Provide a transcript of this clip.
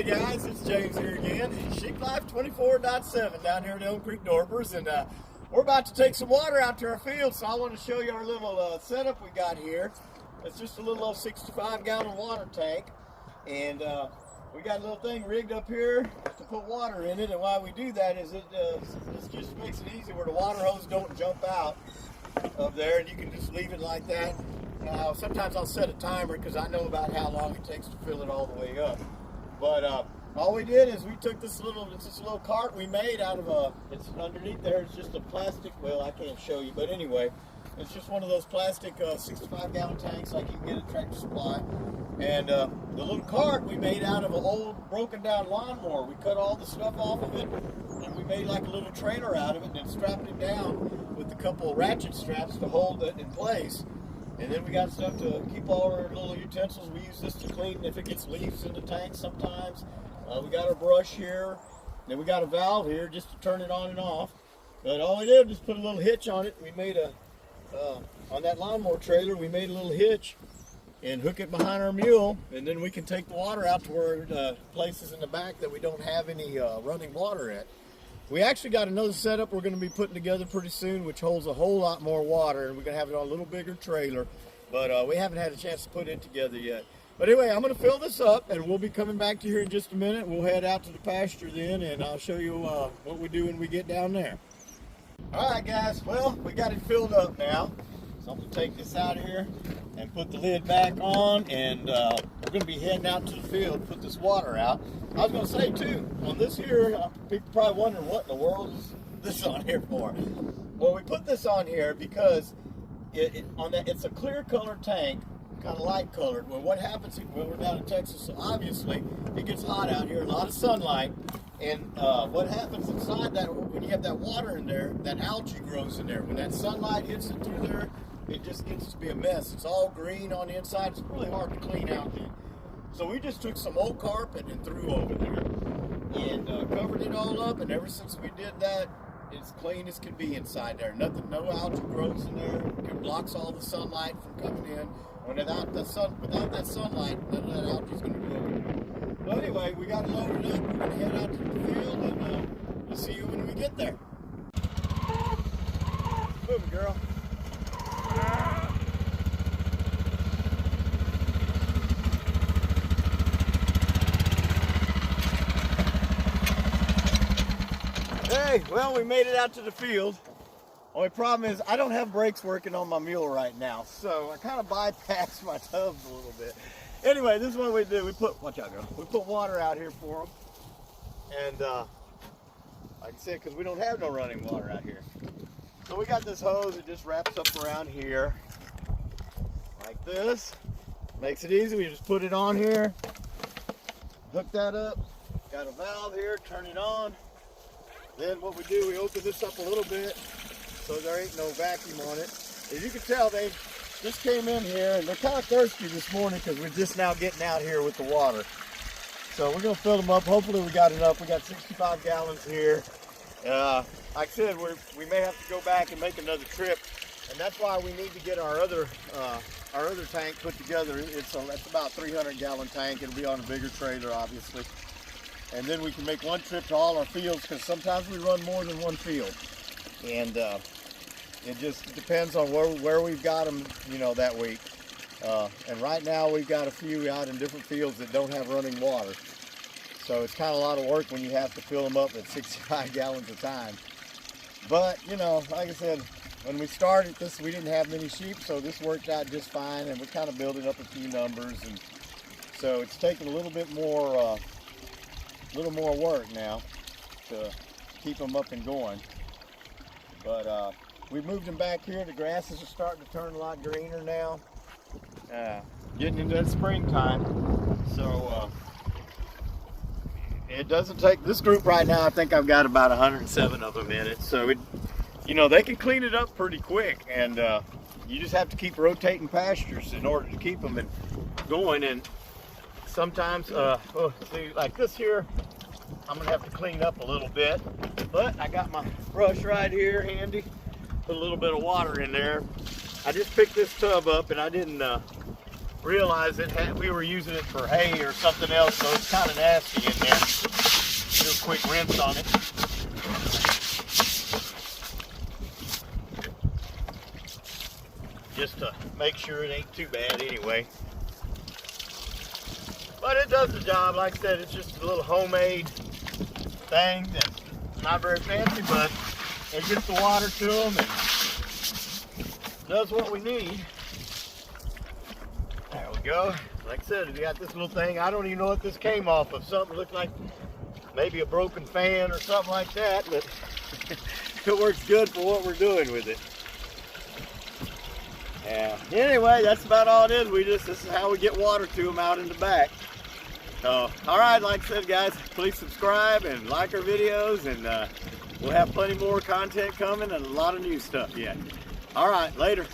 Hey guys, it's James here again. Sheep Life 24.7 down here at Elm Creek Dorpers, and we're about to take some water out to our field. So I want to show you our little setup we got here. It's just a little old 65-gallon water tank, and we got a little thing rigged up here to put water in it. And why we do that is it just makes it easy where the water hose don't jump out of there, and you can just leave it like that. Sometimes I'll set a timer because I know about how long it takes to fill it all the way up. But all we did is we took this little cart we made out of it's underneath there. It's just a plastic, well, I can't show you, but anyway, it's just one of those plastic 65-gallon tanks like you can get at Tractor Supply. And the little cart we made out of an old broken down lawnmower. We cut all the stuff off of it and we made like a little trailer out of it and then strapped it down with a couple of ratchet straps to hold it in place. And then we got stuff to keep all our little utensils. We use this to clean if it gets leaves in the tank sometimes. We got our brush here. Then we got a valve here just to turn it on and off. But all we did was put a little hitch on it. We made on that lawnmower trailer, we made a little hitch and hook it behind our mule. And then we can take the water out to where places in the back that we don't have any running water at. We actually got another setup we're going to be putting together pretty soon, which holds a whole lot more water, and we're going to have it on a little bigger trailer, but we haven't had a chance to put it together yet. But anyway, I'm going to fill this up, and we'll be coming back to here in just a minute. We'll head out to the pasture then, and I'll show you what we do when we get down there. All right, guys, well, we got it filled up now. So I'm going to take this out of here and put the lid back on, and we're going to be heading out to the field to put this water out. I was going to say, too, on this here, people probably wondering what in the world is this on here for. Well, we put this on here because it's a clear colored tank, kind of light colored. Well, what happens when we're down in Texas, so obviously it gets hot out here, a lot of sunlight, and what happens inside that, when you have that water in there, that algae grows in there. When that sunlight hits it through there, it just gets to be a mess. It's all green on the inside. It's really hard to clean out then. So we just took some old carpet and threw over there and covered it all up. And ever since we did that, it's clean as can be inside there. Nothing, no algae grows in there. It blocks all the sunlight from coming in. Without that sunlight, none of that algae is going to grow. But anyway, we got it loaded up. We're going to head out to the field, and we'll see you when we get there. Move it, girl. Hey, well, we made it out to the field. Only problem is I don't have brakes working on my mule right now, so I kind of bypassed my tubs a little bit. Anyway, this is what we do. Watch out, girl. We put water out here for them, and like I said, because we don't have no running water out here. So we got this hose that just wraps up around here, like this. Makes it easy. We just put it on here, hook that up. Got a valve here, turn it on. Then what we do, we open this up a little bit so there ain't no vacuum on it. As you can tell, they just came in here and they're kind of thirsty this morning because we're just now getting out here with the water. So we're going to fill them up. Hopefully we got enough. We got 65 gallons here. Like I said, we may have to go back and make another trip, and that's why we need to get our other tank put together. It's about a 300-gallon tank. It'll be on a bigger trailer, obviously. And then we can make one trip to all our fields, because sometimes we run more than one field. And it just depends on where we've got them, that week. And right now we've got a few out in different fields that don't have running water. So it's kind of a lot of work when you have to fill them up at 65 gallons a time. But, like I said, when we started this, we didn't have many sheep, so this worked out just fine. And we're kind of building up a few numbers. And so it's taking a little bit more work now to keep them up and going. But we moved them back here. The grasses are starting to turn a lot greener now. Getting into that springtime. So it doesn't take, this group right now, I think I've got about 107 of them in it. So they can clean it up pretty quick, and you just have to keep rotating pastures in order to keep them going. And sometimes, see, like this here, I'm gonna have to clean up a little bit, but I got my brush right here handy. Put a little bit of water in there. I just picked this tub up and I didn't realize we were using it for hay or something else, so it's kind of nasty in quick rinse on it. Just to make sure it ain't too bad anyway. But it does the job. Like I said, it's just a little homemade thing that's not very fancy, but it gets the water to them and does what we need. There we go. Like I said, we got this little thing. I don't even know what this came off of. Something looked like maybe a broken fan or something like that, but it works good for what we're doing with it. Yeah. Anyway, that's about all it is. This is how we get water to them out in the back. So, all right, like I said, guys, please subscribe and like our videos, and we'll have plenty more content coming and a lot of new stuff yet. All right, later.